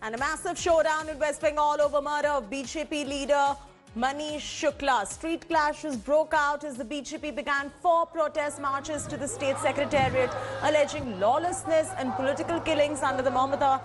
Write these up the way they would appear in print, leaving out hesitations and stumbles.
And a massive showdown in West Bengal over murder of BJP leader Manish Shukla. Street clashes broke out as the BJP began 4 protest marches to the state secretariat, alleging lawlessness and political killings under the Mamata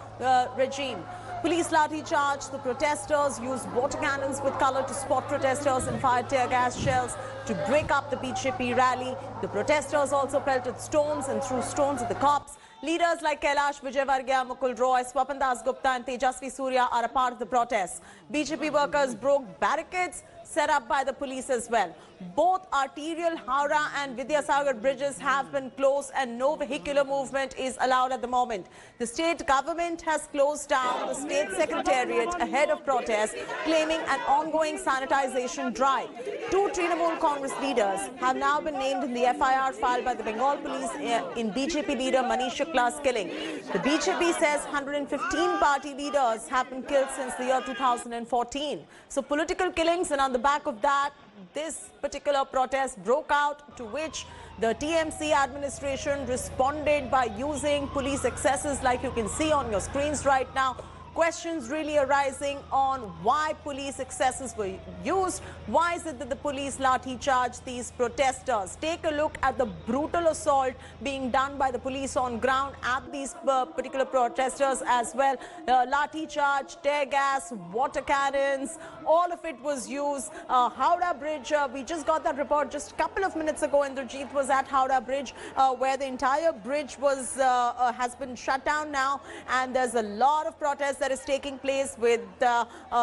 regime. Police lathi charged the protesters, used water cannons with color to spot protesters and fired tear gas shells to break up the BJP rally. The protesters also pelted stones and threw stones at the cops. Leaders like Kailash Vijayvargiya, Mukul Roy, Swapan Das Gupta and Tejasvi Surya are a part of the protests. BJP workers broke barricades set up by the police as well. Both arterial Howrah and Vidyasagar bridges have been closed and no vehicular movement is allowed at the moment. The state government has closed down the state secretariat ahead of protests, claiming an ongoing sanitization drive. 2 Trinamool Congress leaders have now been named in the FIR filed by the Bengal police in BJP leader Manish Shukla's killing. The BJP says 115 party leaders have been killed since the year 2014. So political killings, and on the back of that, this particular protest broke out, to which the TMC administration responded by using police excesses like you can see on your screens right now. Questions really arising on why police excesses were used. Why is it that the police lathi charged these protesters? Take a look at the brutal assault being done by the police on ground at these particular protesters as well. Lathi charge, tear gas, water cannons, all of it was used. Howrah Bridge, we just got that report just a couple of minutes ago. Indrajit was at Howrah Bridge where the entire bridge was has been shut down now, and there's a lot of protests that is taking place with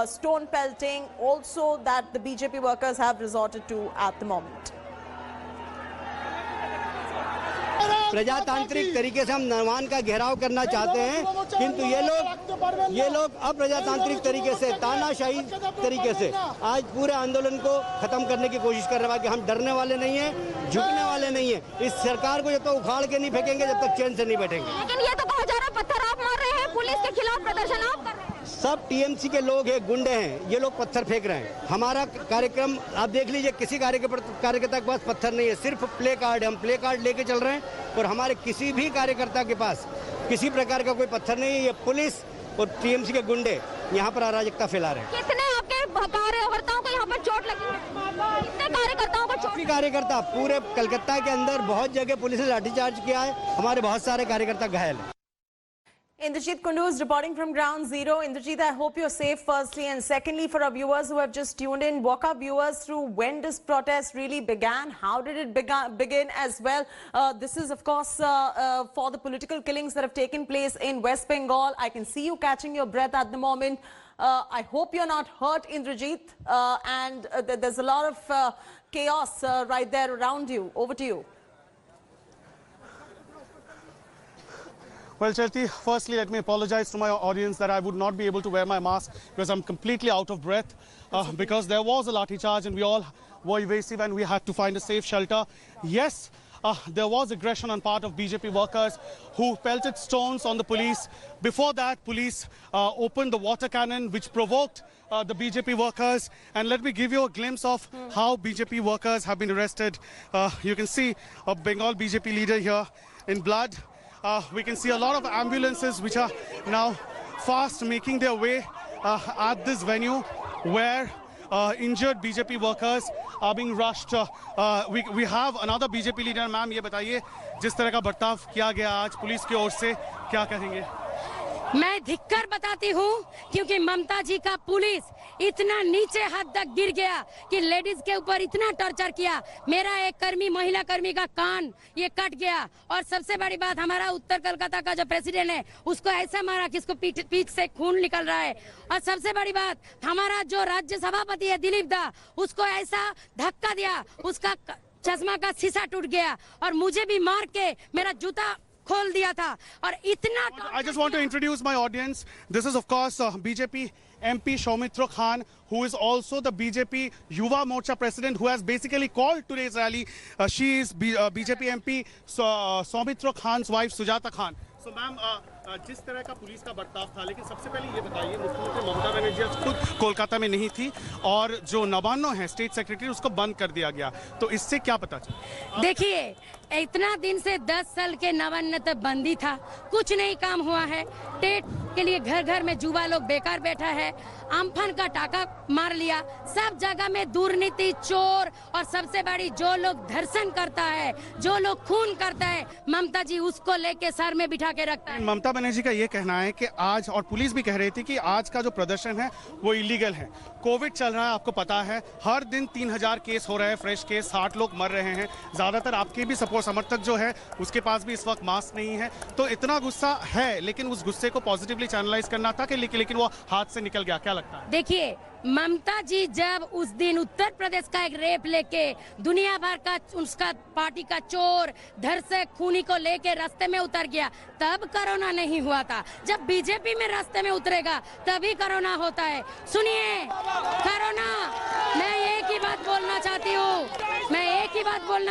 stone pelting also that the BJP workers have resorted to at the moment. प्रजातांत्रिक तरीके से हम नरवान का घेराव करना चाहते हैं, किंतु ये लोग अप्रजातांत्रिक तरीके से, तानाशाही तरीके से आज पूरे आंदोलन को खत्म करने की कोशिश कर रहे हैं कि हम डरने वाले नहीं हैं, झुकने वाले नहीं हैं। इस सरकार को जब तक उखाड़ के नहीं फेंकेंगे, जब तक चैन से नहीं बैठेंगे। लेकिन ये तो कहा जा रहा है पत्थर आप मार रहे हैं, पुलिस के खिलाफ प्रदर्शन आप कर रहे हैं। सब टीएमसी के लोग हैं, गुंडे हैं, ये लोग पत्थर फेंक रहे हैं। हमारा कार्यक्रम आप देख लीजिए, किसी कार्यकर्ता के पास पत्थर नहीं है, सिर्फ प्ले कार्ड है। हम प्ले कार्ड लेके चल रहे हैं और हमारे किसी भी कार्यकर्ता के पास किसी प्रकार का कोई पत्थर नहीं है। ये पुलिस और टीएमसी के गुंडे यहाँ पर अराजकता फैला रहे हैं। कितने आपके कार्यकर्ताओं को यहाँ पर चोट लगी है? कितने कार्यकर्ताओं को चोट? कार्यकर्ता पूरे कलकत्ता के अंदर बहुत जगह पुलिस ने लाठीचार्ज किया है, हमारे बहुत सारे कार्यकर्ता घायल हैं। Indrajit Kundu is reporting from Ground Zero. Indrajit, I hope you're safe firstly, and secondly, for our viewers who have just tuned in, walk our viewers through when this protest really began, how did it begin as well. This is of course for the political killings that have taken place in West Bengal. I can see you catching your breath at the moment. I hope you're not hurt, Indrajit, and there's a lot of chaos right there around you. Over to you. Well, Charity, firstly, let me apologize to my audience that I would not be able to wear my mask because I'm completely out of breath because there was a lathi charge and we all were evasive and we had to find a safe shelter. Yes, there was aggression on part of BJP workers who pelted stones on the police. Before that, police opened the water cannon which provoked the BJP workers. And let me give you a glimpse of how BJP workers have been arrested. You can see a Bengal BJP leader here in blood. We can see a lot of ambulances which are now fast making their way at this venue where injured BJP workers are being rushed. We have another BJP leader. Ma'am, ये बताइए, जिस तरह का बर्ताव किया गया आज police की ओर से, क्या कहेंगे? मैं धिक्कार बताती हूँ क्योंकि ममता जी का पुलिस इतना नीचे हद तक गिर गया कि लेडीज के ऊपर इतना टॉर्चर किया। मेरा एक कर्मी, महिला कर्मी का कान ये कट गया, और सबसे बड़ी बात, हमारा उत्तर कलकत्ता का जो प्रेसिडेंट है उसको ऐसा मारा कि इसको पीठ से खून निकल रहा है। और सबसे बड़ी बात, हमारा जो राज्य सभापति है दिलीप दा, उसको ऐसा धक्का दिया, उसका चश्मा का शीशा टूट गया और मुझे भी मार के मेरा जूता खोल दिया था। और इतना I just want to introduce my audience. This is of course BJP MP Soumitra Khan, who is also the BJP Yuva Morcha president, who has basically called today's rally. She is BJP MP Soumitra Khan's wife Sujata Khan. So ma'am, जिस तरह का police का बर्ताव था, लेकिन सबसे पहले ये बताइए, मुख्यमंत्री ममता बनर्जी खुद कोलकाता में नहीं थी और जो नवान्नो है स्टेट सेक्रेटरी उसको बंद कर दिया गया, तो इससे क्या पता चला? देखिए, इतना दिन से 10 साल के नवान्न तक बंदी था, कुछ नहीं काम हुआ है। टेट के लिए घर घर में युवा लोग बेकार बैठा है, अम्फन का टाका मार लिया, सब जगह में दुर्नीति, चोर और सबसे बड़ी जो लोग धर्षण करता है, जो लोग खून करता है, ममता जी उसको लेके सर में बिठा के रखता है। ममता बनर्जी का ये कहना है कि आज, और पुलिस भी कह रही थी कि आज का जो प्रदर्शन है वो इलीगल है। कोविड चल रहा है, आपको पता है, हर दिन 3000 केस हो रहे हैं, फ्रेश केस, 60 लोग मर रहे हैं। ज्यादातर आपके भी सपोर्ट समर्थक जो है उसके पास भी इस वक्त मास्क नहीं है। तो इतना गुस्सा है, लेकिन उस गुस्से को पॉजिटिवली चैनलाइज करना था कि लेकिन वो हाथ से निकल गया। क्या लगता है? देखिए, ममता जी जब उस दिन उत्तर प्रदेश का एक रेप लेके दुनिया भर का उसका पार्टी का चोर, धर्षक, खूनी को लेके रास्ते में उतर गया, तब कोरोना नहीं हुआ था। जब बीजेपी में रास्ते में उतरेगा तभी कोरोना होता है। सुनिए, कोरोना, मैं एक ही बात बोलना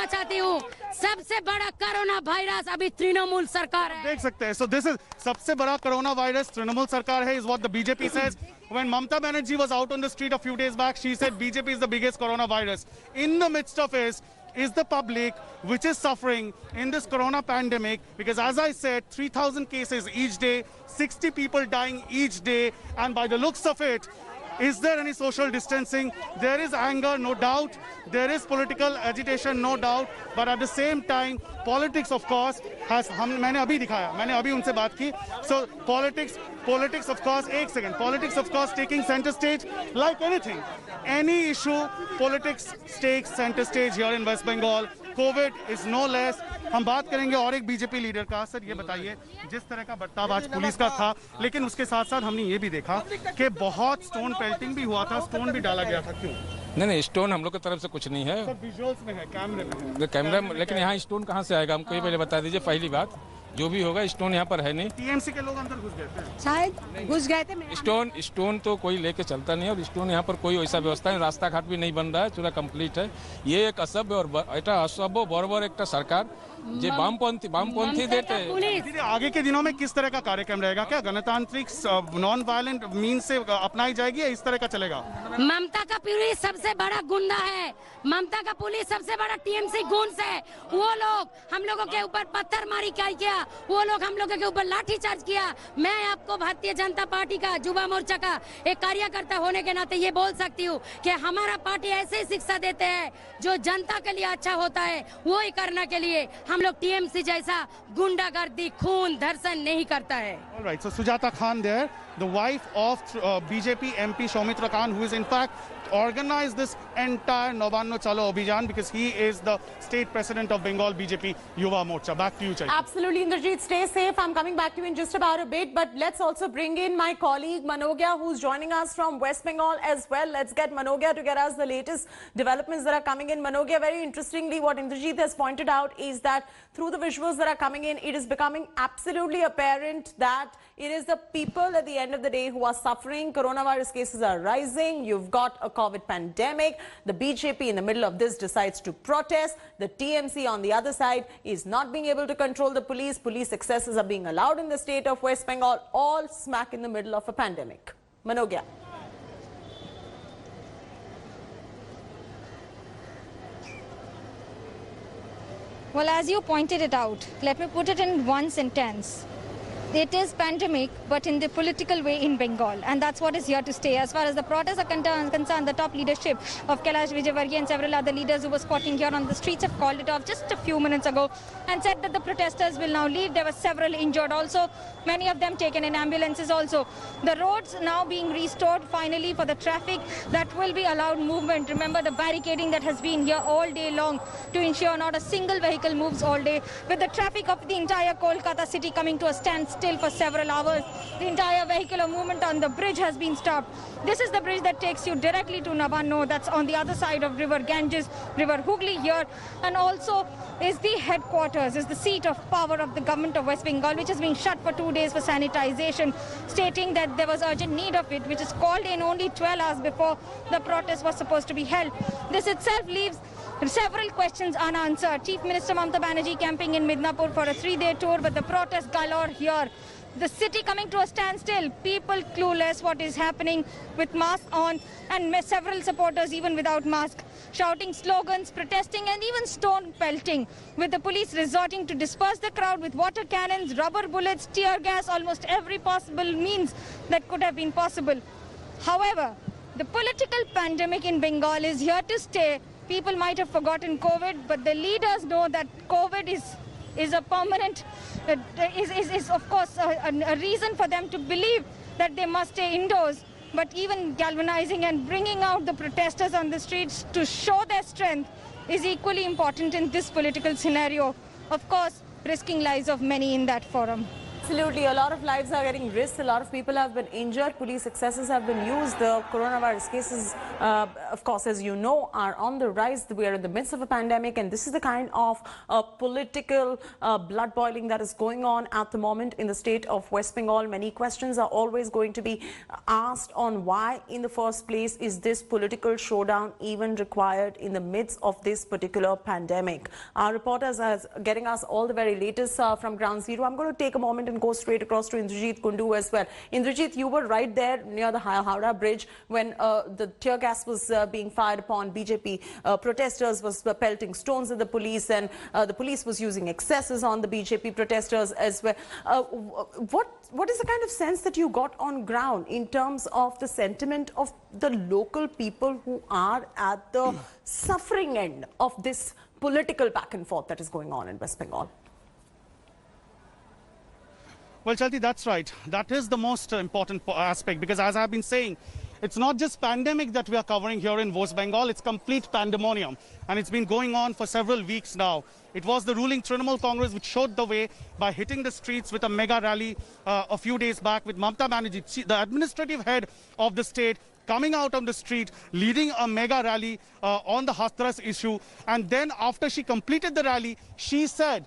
चाहती हूँ, सबसे बड़ा कोरोना वायरस अभी तृणमूल सरकार है। देख सकते हैं, सो दिस इज सबसे बड़ा कोरोना वायरस तृणमूल सरकार है, is what the BJP says. When Mamata Banerjee was out on the street a few days back, she said BJP is the biggest coronavirus. In the midst of it is the public, which is suffering in this corona pandemic, because as I said, 3,000 cases each day, 60 people dying each day, and by the looks of it, is there any social distancing? There is anger, no doubt. There is political agitation, no doubt. But at the same time, politics, of course, मैंने अभी दिखाया, मैंने अभी उनसे बात की. So politics, of course, एक second. Politics, of course, taking center stage like anything. Any issue, politics takes center stage here in West Bengal. COVID is no less. हम बात करेंगे और एक बीजेपी लीडर का। सर ये बताइए, जिस तरह का बर्ताव आज पुलिस का था, लेकिन उसके साथ साथ हमने ये भी देखा कि बहुत स्टोन पेल्टिंग भी हुआ था, स्टोन भी डाला गया था, क्यों? नहीं, स्टोन हम लोग की तरफ से कुछ नहीं है। सर विजुअल्स में है, कैमरे में है। कैमरा, लेकिन यहाँ स्टोन कहाँ से आएगा हमको ये पहले बता दीजिए। पहली बात, जो भी होगा स्टोन यहाँ पर है नहीं। टीएमसी के लोग अंदर घुस गए थे, शायद घुस गए थे। स्टोन तो कोई लेके चलता नहीं है, और स्टोन यहाँ पर कोई वैसा व्यवस्था नहीं, रास्ता घाट भी नहीं बन रहा है, पूरा कंप्लीट है। ये एक असभ्य और असभ्य बर्बर एक सरकार जो वामपंथी देते हैं। आगे के दिनों में किस तरह का कार्यक्रम रहेगा? क्या गणतांत्रिक नॉन वायलेंट मीन से अपनाई जाएगी या इस तरह का चलेगा? ममता का पुलिस सबसे बड़ा गुंडा है, ममता का पुलिस सबसे बड़ा टीएमसी गुंड है। वो लोग हम लोगों के ऊपर पत्थरमारी किया, वो लोग हम लोगों के ऊपर लाठीचार्ज किया। मैं आपको भारतीय जनता पार्टी का युवा मोर्चा का एक कार्यकर्ता होने के नाते ये बोल सकती हूँ कि हमारा पार्टी ऐसे शिक्षा देते हैं जो जनता के लिए अच्छा होता है, वो ही करने के लिए हम लोग टीएमसी जैसा गुंडागर्दी, खून, धर्षण नहीं करता है। All right, so Sujata Khan there, the wife of BJP MP Soumitra Khan, who is in fact organized this entire Navanno Chalo Abhijan, because he is the state president of Bengal BJP Yuva Morcha. Back to you, Chaitanya. Absolutely, Indrajit. Stay safe. I'm coming back to you in just about a bit, but let's also bring in my colleague Manogia, who's joining us from West Bengal as well. Let's get Manogia to get us the latest developments that are coming in. Manogia, very interestingly, what Indrajit has pointed out is that through the visuals that are coming in, it is becoming absolutely apparent that it is the people at the end of the day who are suffering. Coronavirus cases are rising. You've got a COVID pandemic. The BJP in the middle of this decides to protest. The TMC on the other side is not being able to control the police. Police excesses are being allowed in the state of West Bengal, all smack in the middle of a pandemic. Manogia. Well, as you pointed it out, let me put it in one sentence. It is pandemic, but in the political way in Bengal, and that's what is here to stay. As far as the protests are concerned, the top leadership of Kailash Vijayvargiya and several other leaders who were squatting here on the streets have called it off just a few minutes ago and said that the protesters will now leave. There were several injured also, many of them taken in ambulances also. The roads now being restored finally for the traffic that will be allowed movement. Remember the barricading that has been here all day long to ensure not a single vehicle moves all day, with the traffic of the entire Kolkata city coming to a standstill for several hours. The entire vehicular movement on the bridge has been stopped. This is the bridge that takes you directly to Navanno. That's on the other side of River Ganges, River Hooghly here, and also is the headquarters, is the seat of power of the government of West Bengal, which is being shut for 2 days for sanitization, stating that there was urgent need of it, which is called in only 12 hours before the protest was supposed to be held. This itself leaves several questions unanswered. Chief Minister Mamata Banerjee camping in Midnapur for a 3-day tour, but the protest galore here. the city coming to a standstill, people clueless what is happening with mask on, and several supporters even without mask, shouting slogans, protesting and even stone pelting, with the police resorting to disperse the crowd with water cannons, rubber bullets, tear gas, almost every possible means that could have been possible. However, the political pandemic in Bengal is here to stay. People might have forgotten COVID, but the leaders know that COVID is a permanent, is of course a reason for them to believe that they must stay indoors. But even galvanizing and bringing out the protesters on the streets to show their strength is equally important in this political scenario. Of course, risking lives of many in that forum. Absolutely, a lot of lives are getting risked, a lot of people have been injured, police excesses have been used, the coronavirus cases, of course, as you know, are on the rise. We are in the midst of a pandemic, and this is the kind of political blood boiling that is going on at the moment in the state of West Bengal. Many questions are always going to be asked on why in the first place is this political showdown even required in the midst of this particular pandemic. Our reporters are getting us all the very latest from Ground Zero. I'm going to take a moment and go straight across to Indrajit Kundu as well. Indrajit, you were right there near the Howrah Bridge when the tear gas was being fired upon BJP protesters, was pelting stones at the police, and the police was using excesses on the BJP protesters as well. What is the kind of sense that you got on ground in terms of the sentiment of the local people who are at the suffering end of this political back and forth that is going on in West Bengal? Well, Chalti, that's right. That is the most important aspect, because as I've been saying, it's not just pandemic that we are covering here in West Bengal, it's complete pandemonium. And it's been going on for several weeks now. It was the ruling Trinamool Congress which showed the way by hitting the streets with a mega rally a few days back with Mamata Banerjee, the administrative head of the state, coming out on the street, leading a mega rally on the Hathras issue. And then after she completed the rally, she said,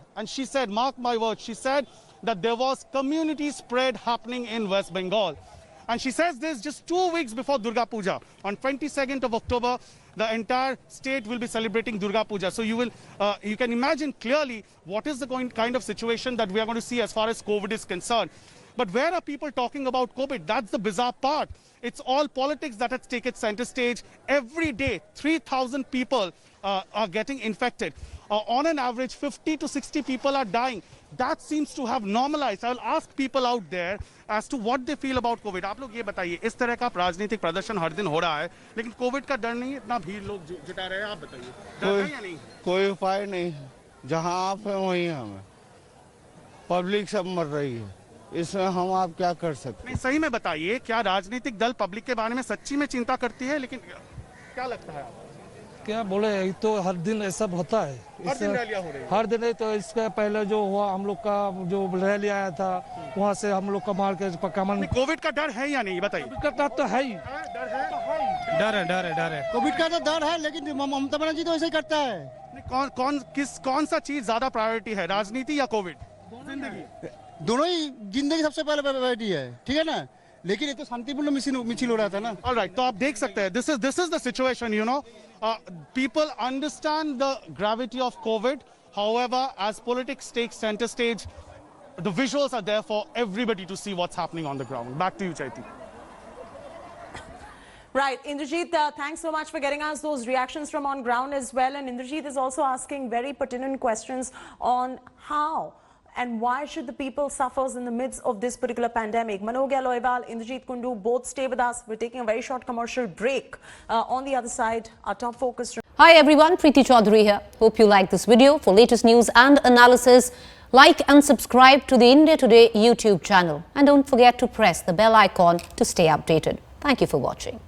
mark my words, she said that there was community spread happening in West Bengal. And she says this just 2 weeks before Durga Puja. On 22nd of October, the entire state will be celebrating Durga Puja. So you can imagine clearly what is the kind of situation that we are going to see as far as COVID is concerned. But where are people talking about COVID? That's the bizarre part. It's all politics that has taken center stage. Every day, 3,000 people are getting infected. On an average, 50 to 60 people are dying. That seems to have normalized. I'll ask people out there as to what they feel about COVID. आप लोग ये बताइए, इस तरह का राजनीतिक प्रदर्शन हर दिन हो रहा है, लेकिन कोविड का डर नहीं, इतना भीड़ लोग जुटा रहे हैं, आप बताइए, डर है या नहीं? कोई उपाय नहीं, जहां आप हैं वहीं हमें, पब्लिक सब मर रही है, इसमें हम आप क्या कर सकते? नहीं, सही में बताइए, क्या राजनीतिक दल पब्लिक के बारे में सच्ची में चिंता करती है? लेकिन क्या लगता है आपको? क्या बोले, तो हर दिन ऐसा होता है, हर दिन रैलियां हो रही है। हर दिन है। तो इसका पहले जो हुआ, हम लोग का जो रैली आया था, वहाँ से हम लोग का मार के कमन। कोविड का डर है या नहीं, बताइए। कोविड का डर तो है ही, डर है। कोविड का तो डर है, लेकिन ममता बनर्जी तो ऐसे ही करता है। कौन सा चीज ज्यादा प्रायोरिटी है, राजनीति या कोविड? दोनों ही जिंदगी सबसे पहले प्रायोरिटी है, ठीक है ना, लेकिन ये तो शांतिपूर्ण मिছিল हो रहा था ना। ऑलराइट, तो आप देख सकते हैं, this is the situation, you know, people understand the gravity of COVID. However, as politics takes center stage, the visuals are there for everybody to see what's happening on the ground. Back to you, Chaiti. Right, Indrajit, thanks so much for getting us those reactions from on ground as well. And Indrajit is also asking very pertinent questions on how and why should the people suffer in the midst of this particular pandemic. Manogya Loiwal, Indrajit Kundu, both stay with us. We're taking a very short commercial break. On the other side, our top focus. Hi everyone, Preeti Chaudhary here. Hope you like this video. For latest news and analysis, like and subscribe to the India Today YouTube channel. And don't forget to press the bell icon to stay updated. Thank you for watching.